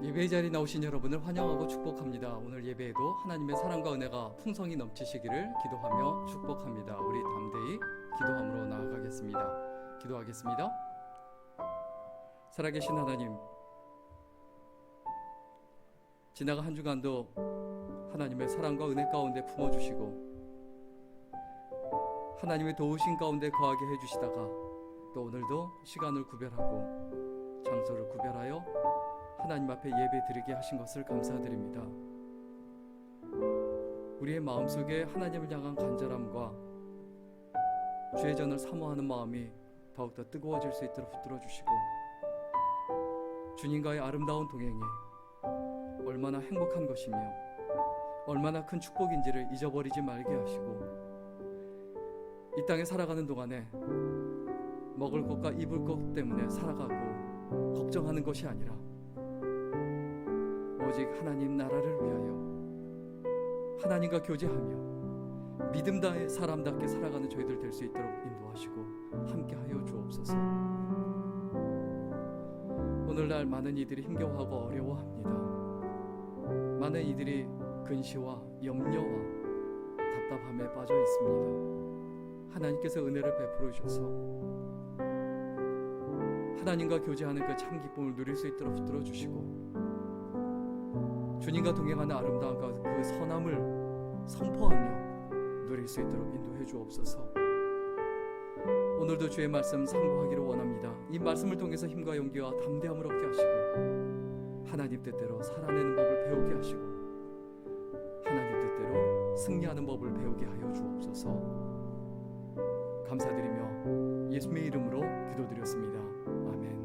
예배 자리에 나오신 여러분을 환영하고 축복합니다. 오늘 예배에도 하나님의 사랑과 은혜가 풍성히 넘치시기를 기도하며 축복합니다. 우리 담대히 기도함으로 나아가겠습니다. 기도하겠습니다. 살아계신 하나님, 지나간 한 주간도 하나님의 사랑과 은혜 가운데 품어주시고 하나님의 도우신 가운데 거하게 해주시다가 또 오늘도 시간을 구별하고 장소를 구별하여 하나님 앞에 예배 드리게 하신 것을 감사드립니다. 우리의 마음속에 하나님을 향한 간절함과 주의 전을 사모하는 마음이 더욱더 뜨거워질 수 있도록 붙들어 주시고 주님과의 아름다운 동행이 얼마나 행복한 것이며 얼마나 큰 축복인지를 잊어버리지 말게 하시고 이 땅에 살아가는 동안에 먹을 것과 입을 것 때문에 살아가고 걱정하는 것이 아니라 오직 하나님 나라를 위하여 하나님과 교제하며 믿음 다해 사람답게 살아가는 저희들 될 수 있도록 인도하시고 함께하여 주옵소서. 오늘날 많은 이들이 힘겨워하고 어려워합니다. 많은 이들이 근시와 염려와 답답함에 빠져 있습니다. 하나님께서 은혜를 베풀어 주셔서 하나님과 교제하는 그 참 기쁨을 누릴 수 있도록 붙들어 주시고 주님과 동행하는 아름다움과 그 선함을 선포하며 누릴 수 있도록 인도해 주옵소서. 오늘도 주의 말씀 상고하기를 원합니다. 이 말씀을 통해서 힘과 용기와 담대함을 얻게 하시고 하나님 뜻대로 살아내는 법을 배우게 하시고 하나님 뜻대로 승리하는 법을 배우게 하여 주옵소서. 감사드리며 예수님의 이름으로 기도드렸습니다. 아멘.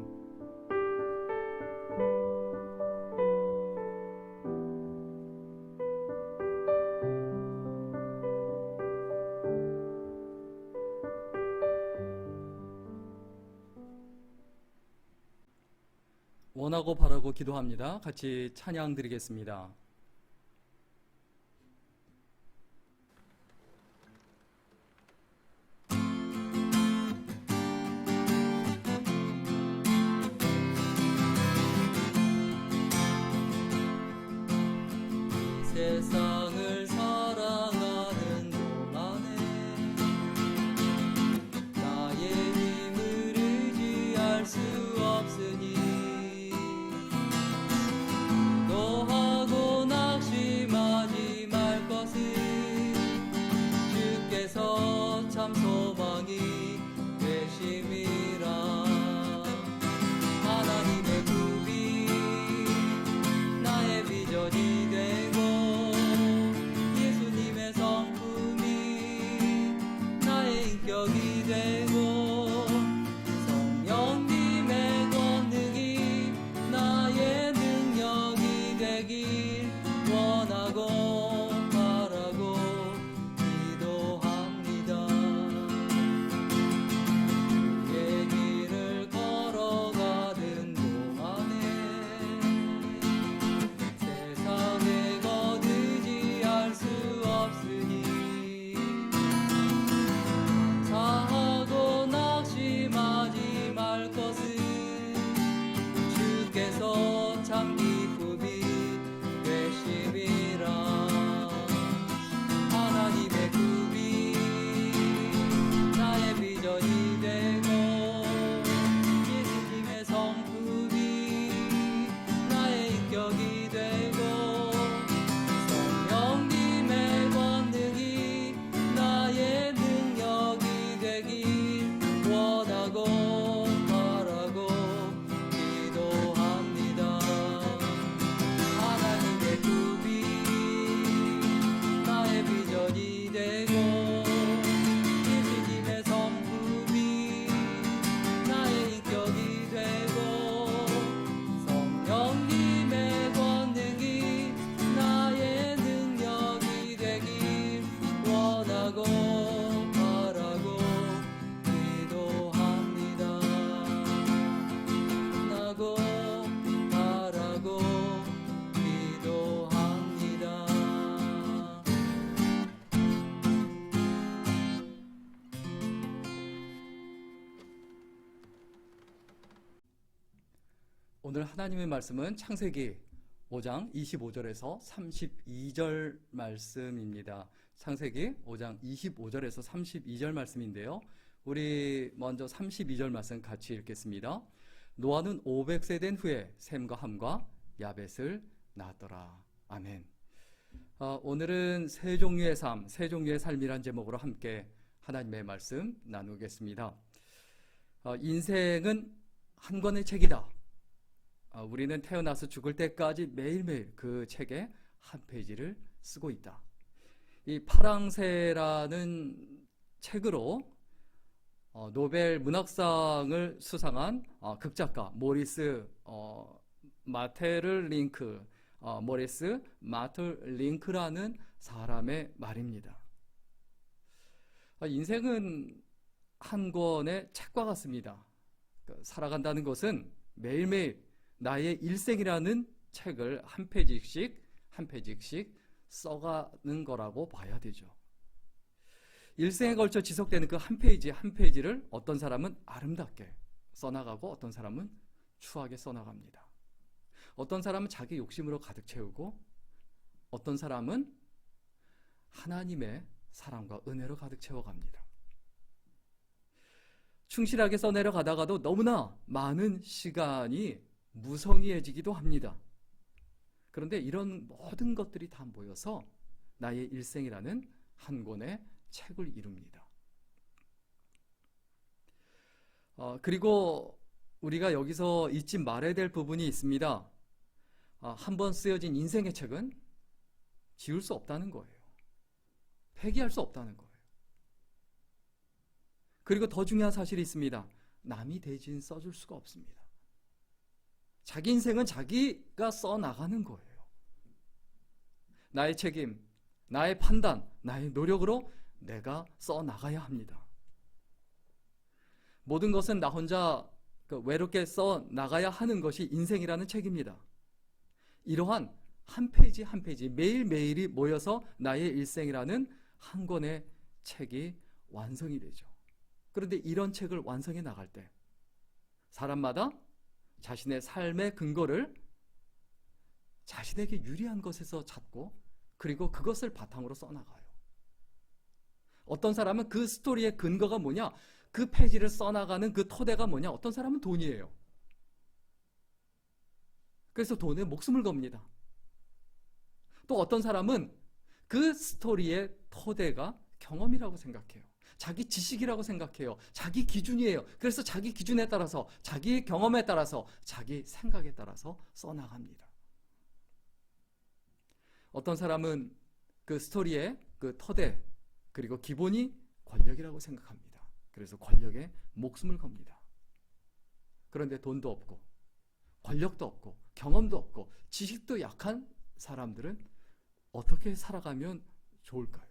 원하고 바라고 기도합니다. 같이 찬양 드리겠습니다. 세상을 살아가는 동안에 나의 힘을 의지할 수 없으니 기도하고 낙심하지 말 것을 주께서 참 소망이 되심이라. 하나님의 굽이 나의 비전이 되고 예수님의 성품이 나의 인격이 되고 성령님의 권능이 나의 능력이 되길 원하고 바라고 기도합니다. 주의 길을 걸어가는 동안에 세상에 거두지할 수 없으니 사하고 낙심하지 말 것을 주께서 참 기쁨이 되심이라. 하나님의 꿈이 나의 비전이 되고 예수님의 성품이 나의 인격이 되고 성령님의 권능이 나의 능력이 되길 원하고 바라고 기도합니다. 하나님의 꿈이 나의 비전이 되고 예수님의 성품이 나의 인격이 되고 성령님의 권능이 나의 능력이 되길 원하고 바라고 기도합니다. 원하고 바라고 기도합니다. 오늘 하나님의 말씀은 창세기 5장 25절에서 32절 말씀입니다. 창세기 5장 25절에서 32절 말씀인데요. 우리 먼저 32절 말씀 같이 읽겠습니다. 노아는 500세 된 후에 셈과 함과 야벳을 낳았더라. 아멘. 오늘은 세 종류의 삶, 세 종류의 삶이란 제목으로 함께 하나님의 말씀 나누겠습니다. 인생은 한 권의 책이다. 우리는 태어나서 죽을 때까지 매일매일 그 책의 한 페이지를 쓰고 있다. 이 파랑새라는 책으로 노벨 문학상을 수상한 극작가 모리스 마틀링크라는 사람의 말입니다. 인생은 한 권의 책과 같습니다. 살아간다는 것은 매일매일 나의 일생이라는 책을 한 페이지씩 써가는 거라고 봐야 되죠. 일생에 걸쳐 지속되는 그 한 페이지 한 페이지를 어떤 사람은 아름답게 써나가고 어떤 사람은 추하게 써나갑니다. 어떤 사람은 자기 욕심으로 가득 채우고 어떤 사람은 하나님의 사랑과 은혜로 가득 채워갑니다. 충실하게 써내려가다가도 너무나 많은 시간이 무성의해지기도 합니다. 그런데 이런 모든 것들이 다 모여서 나의 일생이라는 한 권의 책을 이룹니다. 그리고 우리가 여기서 잊지 말아야 될 부분이 있습니다. 한번 쓰여진 인생의 책은 지울 수 없다는 거예요. 폐기할 수 없다는 거예요. 그리고 더 중요한 사실이 있습니다. 남이 대신 써줄 수가 없습니다. 자기 인생은 자기가 써나가는 거예요. 나의 책임, 나의 판단, 나의 노력으로 내가 써나가야 합니다. 모든 것은 나 혼자 외롭게 써나가야 하는 것이 인생이라는 책입니다. 이러한 한 페이지 한 페이지 매일매일이 모여서 나의 일생이라는 한 권의 책이 완성이 되죠. 그런데 이런 책을 완성해 나갈 때 사람마다 자신의 삶의 근거를 자신에게 유리한 것에서 찾고 그리고 그것을 바탕으로 써나가요. 어떤 사람은 그 스토리의 근거가 뭐냐? 그 페이지를 써나가는 그 토대가 뭐냐? 어떤 사람은 돈이에요. 그래서 돈에 목숨을 겁니다. 또 어떤 사람은 그 스토리의 토대가 경험이라고 생각해요. 자기 지식이라고 생각해요. 자기 기준이에요. 그래서 자기 기준에 따라서, 자기 경험에 따라서, 자기 생각에 따라서 써나갑니다. 어떤 사람은 그 스토리의 그 토대, 그리고 기본이 권력이라고 생각합니다. 그래서 권력에 목숨을 겁니다. 그런데 돈도 없고, 권력도 없고, 경험도 없고, 지식도 약한 사람들은 어떻게 살아가면 좋을까요?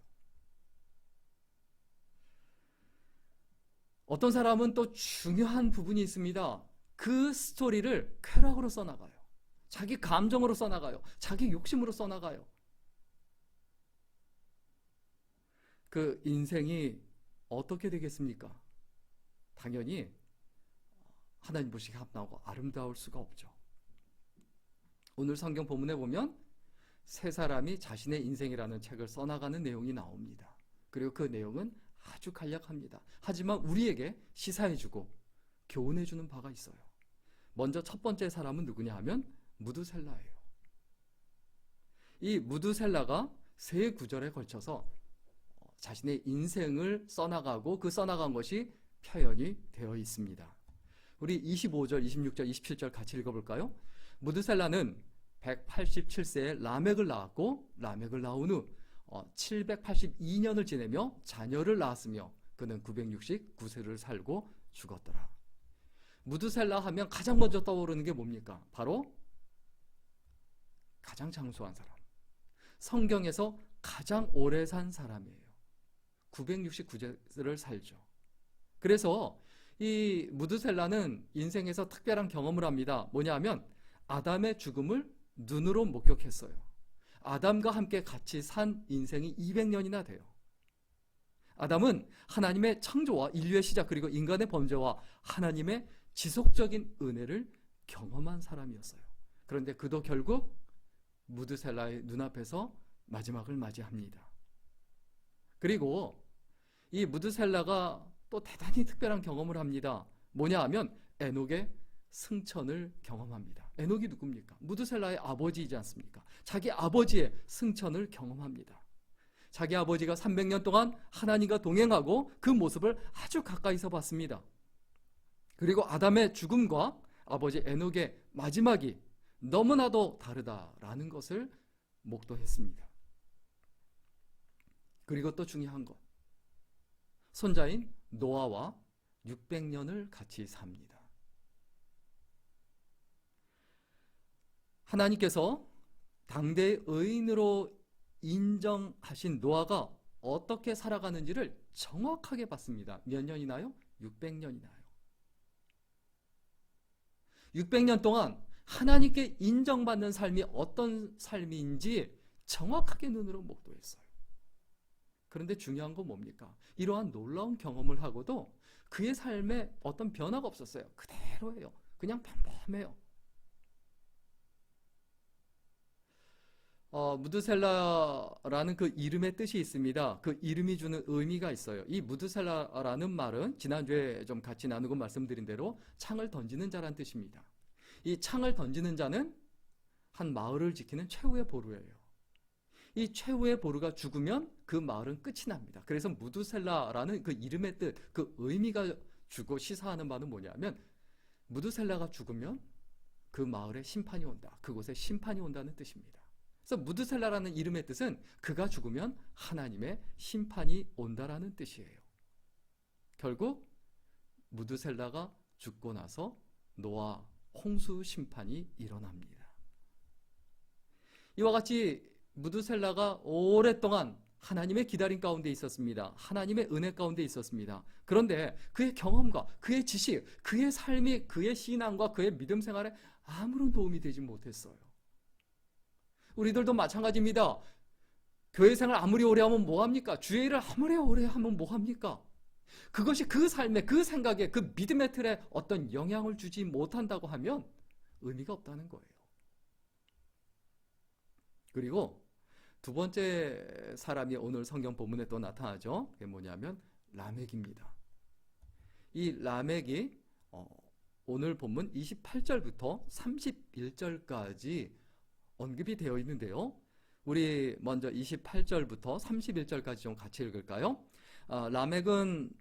어떤 사람은 또 중요한 부분이 있습니다. 그 스토리를 쾌락으로 써나가요. 자기 감정으로 써나가요. 자기 욕심으로 써나가요. 그 인생이 어떻게 되겠습니까? 당연히 하나님 보시기에 합당하고 아름다울 수가 없죠. 오늘 성경 본문에 보면 세 사람이 자신의 인생이라는 책을 써나가는 내용이 나옵니다. 그리고 그 내용은 아주 간략합니다. 하지만 우리에게 시사해주고 교훈해주는 바가 있어요. 먼저 첫 번째 사람은 누구냐 하면 무두셀라예요. 이 무두셀라가 세 구절에 걸쳐서 자신의 인생을 써나가고 그 써나간 것이 표현이 되어 있습니다. 우리 25절, 26절, 27절 같이 읽어볼까요? 무두셀라는 187세에 라멕을 낳았고 라멕을 낳은 후 782년을 지내며 자녀를 낳았으며 그는 969세를 살고 죽었더라. 무두셀라 하면 가장 먼저 떠오르는 게 뭡니까? 바로 가장 장수한 사람. 성경에서 가장 오래 산 사람이에요. 969세를 살죠. 그래서 이 무두셀라는 인생에서 특별한 경험을 합니다. 뭐냐 하면 아담의 죽음을 눈으로 목격했어요. 아담과 함께 같이 산 인생이 200년이나 돼요. 아담은 하나님의 창조와 인류의 시작 그리고 인간의 범죄와 하나님의 지속적인 은혜를 경험한 사람이었어요. 그런데 그도 결국 무드셀라의 눈앞에서 마지막을 맞이합니다. 그리고 이 무드셀라가 또 대단히 특별한 경험을 합니다. 뭐냐 하면 에녹의 승천을 경험합니다. 에녹이 누굽니까? 무드셀라의 아버지이지 않습니까? 자기 아버지의 승천을 경험합니다. 자기 아버지가 300년 동안 하나님과 동행하고 그 모습을 아주 가까이서 봤습니다. 그리고 아담의 죽음과 아버지 에녹의 마지막이 너무나도 다르다라는 것을 목도했습니다. 그리고 또 중요한 것, 손자인 노아와 600년을 같이 삽니다. 하나님께서 당대의 의인으로 인정하신 노아가 어떻게 살아가는지를 정확하게 봤습니다. 몇 년이나요? 600년이나요. 600년 동안 하나님께 인정받는 삶이 어떤 삶인지 정확하게 눈으로 목도했어요. 그런데 중요한 건 뭡니까? 이러한 놀라운 경험을 하고도 그의 삶에 어떤 변화가 없었어요. 그대로예요. 그냥 평범해요. 무드셀라라는 그 이름의 뜻이 있습니다. 그 이름이 주는 의미가 있어요. 이 무드셀라라는 말은 지난주에 좀 같이 나누고 말씀드린 대로 창을 던지는 자란 뜻입니다. 이 창을 던지는 자는 한 마을을 지키는 최후의 보루예요. 이 최후의 보루가 죽으면 그 마을은 끝이 납니다. 그래서 무드셀라라는 그 이름의 뜻, 그 의미가 주고 시사하는 바는 뭐냐면 무드셀라가 죽으면 그 마을에 심판이 온다. 그곳에 심판이 온다는 뜻입니다. 그래서 무드셀라라는 이름의 뜻은 그가 죽으면 하나님의 심판이 온다라는 뜻이에요. 결국 무드셀라가 죽고 나서 노아 홍수 심판이 일어납니다. 이와 같이 무드셀라가 오랫동안 하나님의 기다림 가운데 있었습니다. 하나님의 은혜 가운데 있었습니다. 그런데 그의 경험과 그의 지식, 그의 삶이 그의 신앙과 그의 믿음 생활에 아무런 도움이 되지 못했어요. 우리들도 마찬가지입니다. 교회 생활 아무리 오래 하면 뭐합니까? 주의 일을 아무리 오래 하면 뭐합니까? 그것이 그 삶에, 그 생각에, 그 믿음의 틀에 어떤 영향을 주지 못한다고 하면 의미가 없다는 거예요. 그리고 두 번째 사람이 오늘 성경 본문에 또 나타나죠. 그게 뭐냐면 라멕입니다. 이 라멕이 오늘 본문 28절부터 31절까지 언급이 되어 있는데요. 우리 먼저 28절부터 31절까지 좀 같이 읽을까요? 라멕은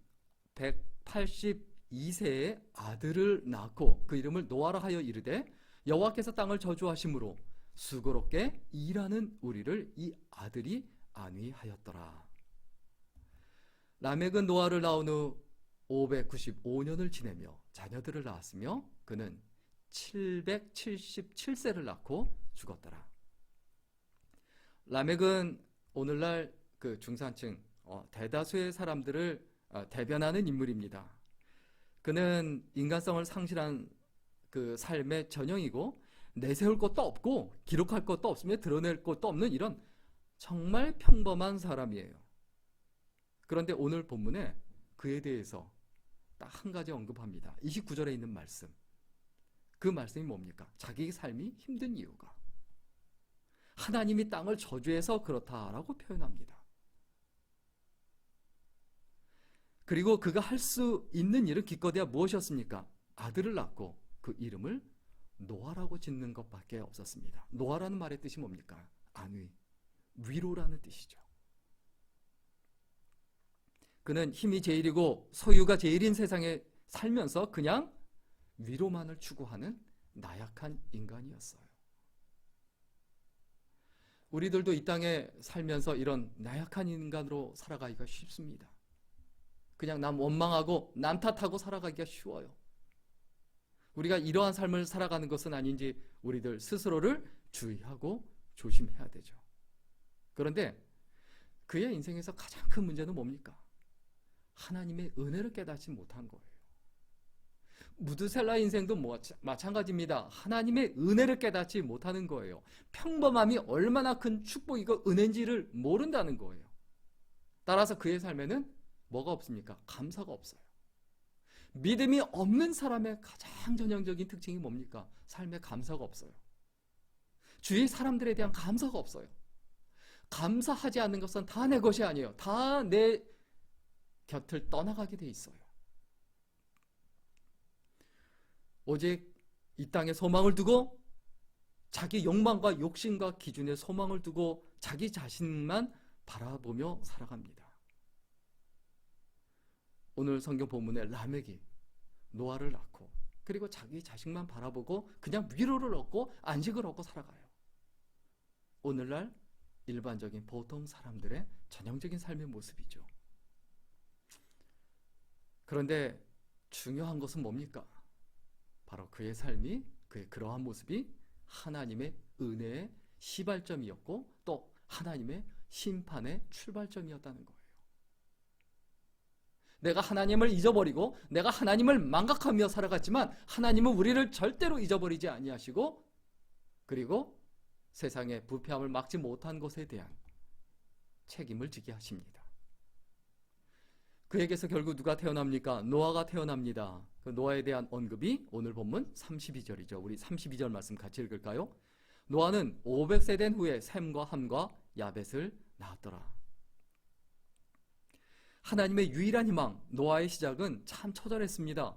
182세의 아들을 낳고 그 이름을 노아라 하여 이르되 여호와께서 땅을 저주하심으로 수고롭게 일하는 우리를 이 아들이 안위하였더라. 라멕은 노아를 낳은 후 595년을 지내며 자녀들을 낳았으며 그는 777세를 낳고 죽었더라. 라멕은 오늘날 그 중산층 대다수의 사람들을 대변하는 인물입니다. 그는 인간성을 상실한 그 삶의 전형이고 내세울 것도 없고 기록할 것도 없으며 드러낼 것도 없는 이런 정말 평범한 사람이에요. 그런데 오늘 본문에 그에 대해서 딱 한 가지 언급합니다. 29절에 있는 말씀. 그 말씀이 뭡니까? 자기 삶이 힘든 이유가 하나님이 땅을 저주해서 그렇다라고 표현합니다. 그리고 그가 할 수 있는 일은 기껏해야 무엇이었습니까? 아들을 낳고 그 이름을 노아라고 짓는 것밖에 없었습니다. 노아라는 말의 뜻이 뭡니까? 안위, 위로라는 뜻이죠. 그는 힘이 제일이고 소유가 제일인 세상에 살면서 그냥 위로만을 추구하는 나약한 인간이었어요. 우리들도 이 땅에 살면서 이런 나약한 인간으로 살아가기가 쉽습니다. 그냥 남 원망하고 남 탓하고 살아가기가 쉬워요. 우리가 이러한 삶을 살아가는 것은 아닌지 우리들 스스로를 주의하고 조심해야 되죠. 그런데 그의 인생에서 가장 큰 문제는 뭡니까? 하나님의 은혜를 깨닫지 못한 거예요. 무드셀라 인생도 마찬가지입니다. 하나님의 은혜를 깨닫지 못하는 거예요. 평범함이 얼마나 큰 축복이고 은혜인지를 모른다는 거예요. 따라서 그의 삶에는 뭐가 없습니까? 감사가 없어요. 믿음이 없는 사람의 가장 전형적인 특징이 뭡니까? 삶에 감사가 없어요. 주위 사람들에 대한 감사가 없어요. 감사하지 않는 것은 다 내 것이 아니에요. 다 내 곁을 떠나가게 돼 있어요. 오직 이 땅에 소망을 두고 자기 욕망과 욕심과 기준에 소망을 두고 자기 자신만 바라보며 살아갑니다. 오늘 성경 본문에 라멕이 노아를 낳고 그리고 자기 자식만 바라보고 그냥 위로를 얻고 안식을 얻고 살아가요. 오늘날 일반적인 보통 사람들의 전형적인 삶의 모습이죠. 그런데 중요한 것은 뭡니까? 바로 그의 삶이, 그의 그러한 모습이 하나님의 은혜의 시발점이었고 또 하나님의 심판의 출발점이었다는 거예요. 내가 하나님을 잊어버리고 내가 하나님을 망각하며 살아갔지만 하나님은 우리를 절대로 잊어버리지 아니하시고 그리고 세상의 부패함을 막지 못한 것에 대한 책임을 지게 하십니다. 그에게서 결국 누가 태어납니까? 노아가 태어납니다. 그 노아에 대한 언급이 오늘 본문 32절이죠. 우리 32절 말씀 같이 읽을까요? 노아는 500세 된 후에 셈과 함과 야벳을 낳았더라. 하나님의 유일한 희망 노아의 시작은 참 처절했습니다.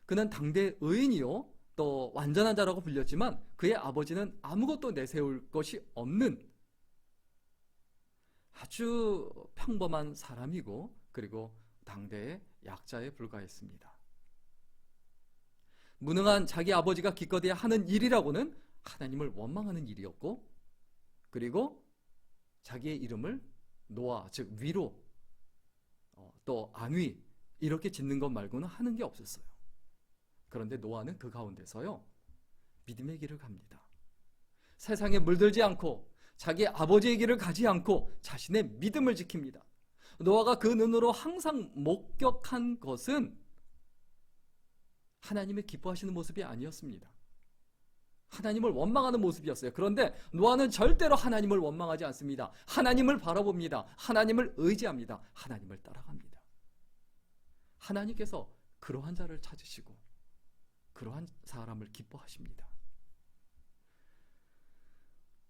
그는 당대 의인이요 또 완전한 자라고 불렸지만 그의 아버지는 아무것도 내세울 것이 없는 아주 평범한 사람이고 그리고 당대의 약자에 불과했습니다. 무능한 자기 아버지가 기껏해야 하는 일이라고는 하나님을 원망하는 일이었고 그리고 자기의 이름을 노아 즉 위로 또 안위 이렇게 짓는 것 말고는 하는 게 없었어요. 그런데 노아는 그 가운데서요 믿음의 길을 갑니다. 세상에 물들지 않고 자기 아버지의 길을 가지 않고 자신의 믿음을 지킵니다. 노아가 그 눈으로 항상 목격한 것은 하나님의 기뻐하시는 모습이 아니었습니다. 하나님을 원망하는 모습이었어요. 그런데 노아는 절대로 하나님을 원망하지 않습니다. 하나님을 바라봅니다. 하나님을 의지합니다. 하나님을 따라갑니다. 하나님께서 그러한 자를 찾으시고 그러한 사람을 기뻐하십니다.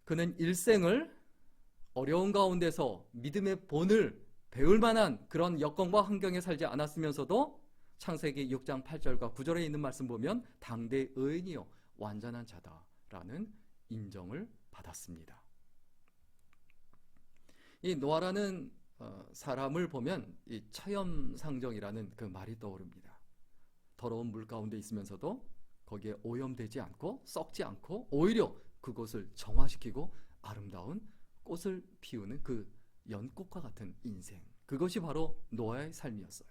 그는 일생을 어려운 가운데서 믿음의 본을 배울 만한 그런 여건과 환경에 살지 않았으면서도 창세기 6장 8절과 9절에 있는 말씀 보면 당대 의인이요 완전한 자다라는 인정을 받았습니다. 이 노아라는 사람을 보면 이 처염상정이라는 그 말이 떠오릅니다. 더러운 물 가운데 있으면서도 거기에 오염되지 않고 썩지 않고 오히려 그곳을 정화시키고 아름다운 꽃을 피우는 그 연꽃과 같은 인생, 그것이 바로 노아의 삶이었어요.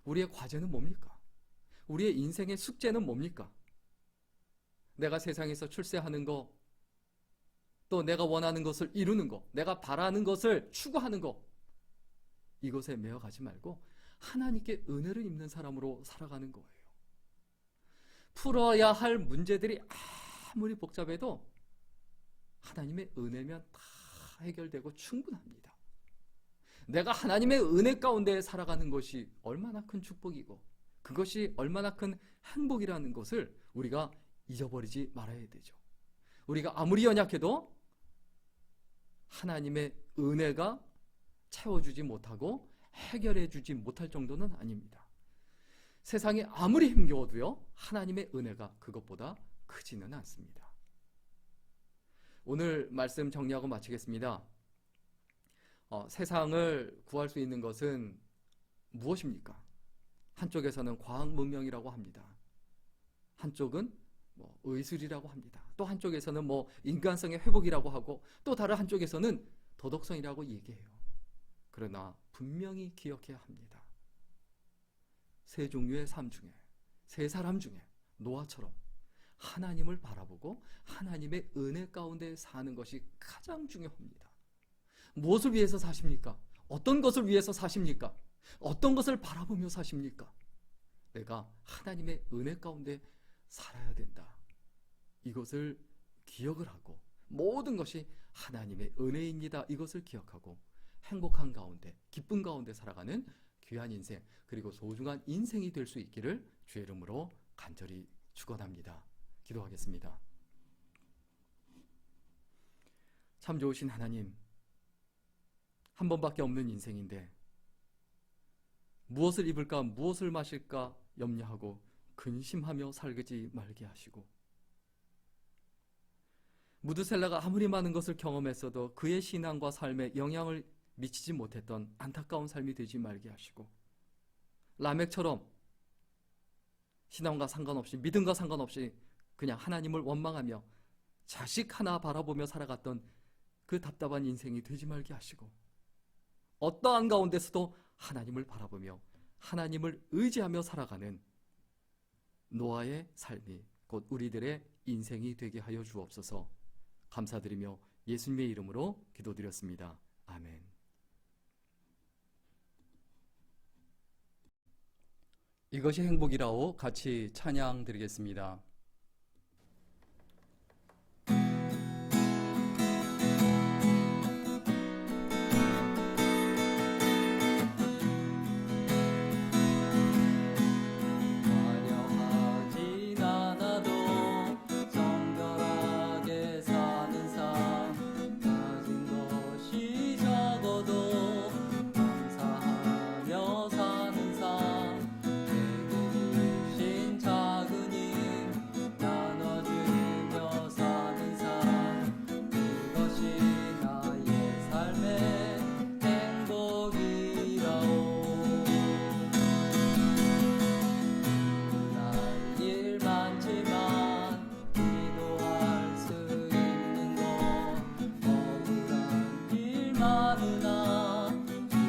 우리의 과제는 뭡니까? 우리의 인생의 숙제는 뭡니까? 내가 세상에서 출세하는 거, 또 내가 원하는 것을 이루는 거, 내가 바라는 것을 추구하는 거, 이것에 매여가지 말고 하나님께 은혜를 입는 사람으로 살아가는 거예요. 풀어야 할 문제들이 아무리 복잡해도 하나님의 은혜면 다 해결되고 충분합니다. 내가 하나님의 은혜 가운데 살아가는 것이 얼마나 큰 축복이고 그것이 얼마나 큰 행복이라는 것을 우리가 잊어버리지 말아야 되죠. 우리가 아무리 연약해도 하나님의 은혜가 채워주지 못하고 해결해주지 못할 정도는 아닙니다. 세상이 아무리 힘겨워도요 하나님의 은혜가 그것보다 크지는 않습니다. 오늘 말씀 정리하고 마치겠습니다. 세상을 구할 수 있는 것은 무엇입니까? 한쪽에서는 과학 문명이라고 합니다. 한쪽은 의술이라고 합니다. 또 한쪽에서는 인간성의 회복이라고 하고 또 다른 한쪽에서는 도덕성이라고 얘기해요. 그러나 분명히 기억해야 합니다. 세 종류의 삶 중에 세 사람 중에 노아처럼 하나님을 바라보고 하나님의 은혜 가운데 사는 것이 가장 중요합니다. 무엇을 위해서 사십니까? 어떤 것을 위해서 사십니까? 어떤 것을 바라보며 사십니까? 내가 하나님의 은혜 가운데 살아야 된다. 이것을 기억을 하고 모든 것이 하나님의 은혜입니다. 이것을 기억하고 행복한 가운데 기쁜 가운데 살아가는 귀한 인생 그리고 소중한 인생이 될 수 있기를 주의 이름으로 간절히 축원합니다. 기도하겠습니다. 참 좋으신 하나님, 한 번밖에 없는 인생인데 무엇을 입을까 무엇을 마실까 염려하고 근심하며 살지 말게 하시고, 무드셀라가 아무리 많은 것을 경험했어도 그의 신앙과 삶에 영향을 미치지 못했던 안타까운 삶이 되지 말게 하시고, 라멕처럼 신앙과 상관없이 믿음과 상관없이 그냥 하나님을 원망하며 자식 하나 바라보며 살아갔던 그 답답한 인생이 되지 말게 하시고, 어떠한 가운데서도 하나님을 바라보며 하나님을 의지하며 살아가는 노아의 삶이 곧 우리들의 인생이 되게 하여 주옵소서. 감사드리며 예수님의 이름으로 기도드렸습니다. 아멘. 이것이 행복이라오 같이 찬양 드리겠습니다. 화려하진 않아도 정결하게 사는 삶, 가진 것이 적어도 감사하며 사는 삶, 내게 주신 작은 힘 나눠주며 사는 삶, 그것이 나의 삶의 행복이라오. 날 일 많지만 기도할 수 있는 것, 억울한 일 많으나 주를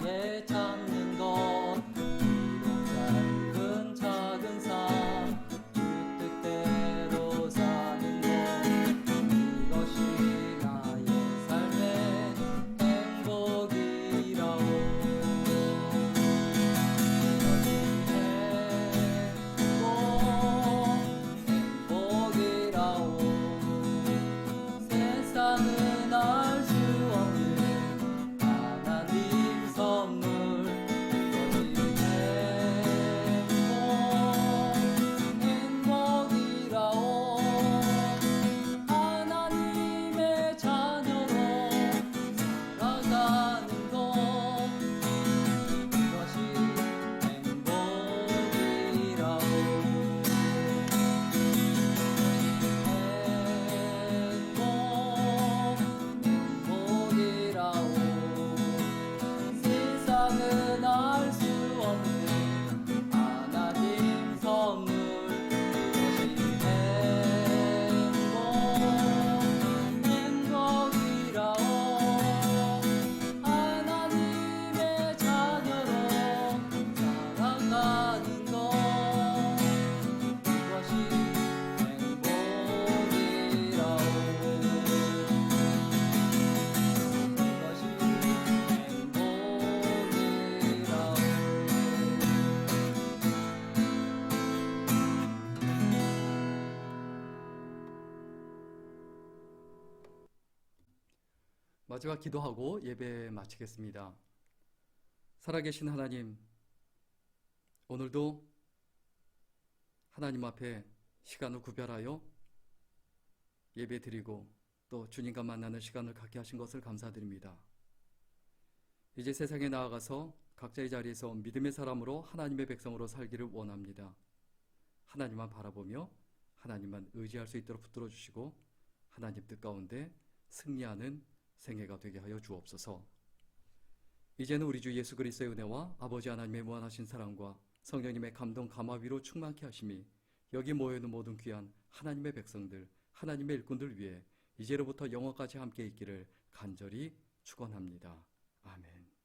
위해 참는 것, 비록 짧은 작은 삶 주 뜻대로 사는 것, 이것이 나의 삶의 행복이라오. 행복이라오. 세상은 알 수 없는 하나님 선물, 그것이 행복이라오. 하나님의 자녀로 살아가는 것, 그것이 행복이라오. 행복이라오. 세상은 알 수 없는 하나님 선물, 그것이 행복이라오. 하나님의 자녀로 살아가는 것, 그것이 행복이라오. 그것이 행복이라오. 마지막 기도하고 예배 마치겠습니다. 살아계신 하나님, 오늘도 하나님 앞에 시간을 구별하여 예배 드리고 또 주님과 만나는 시간을 갖게 하신 것을 감사드립니다. 이제 세상에 나아가서 각자의 자리에서 믿음의 사람으로 하나님의 백성으로 살기를 원합니다. 하나님만 바라보며 하나님만 의지할 수 있도록 붙들어 주시고 하나님 뜻 가운데 승리하는 생애가 되게 하여 주옵소서. 이제는 우리 주 예수 그리스도의 은혜와 아버지 하나님의 무한하신 사랑과 성령님의 감동 감화위로 충만케 하심이 여기 모여있는 모든 귀한 하나님의 백성들, 하나님의 일꾼들 위해 이제로부터 영원까지 함께 있기를 간절히 축원합니다. 아멘.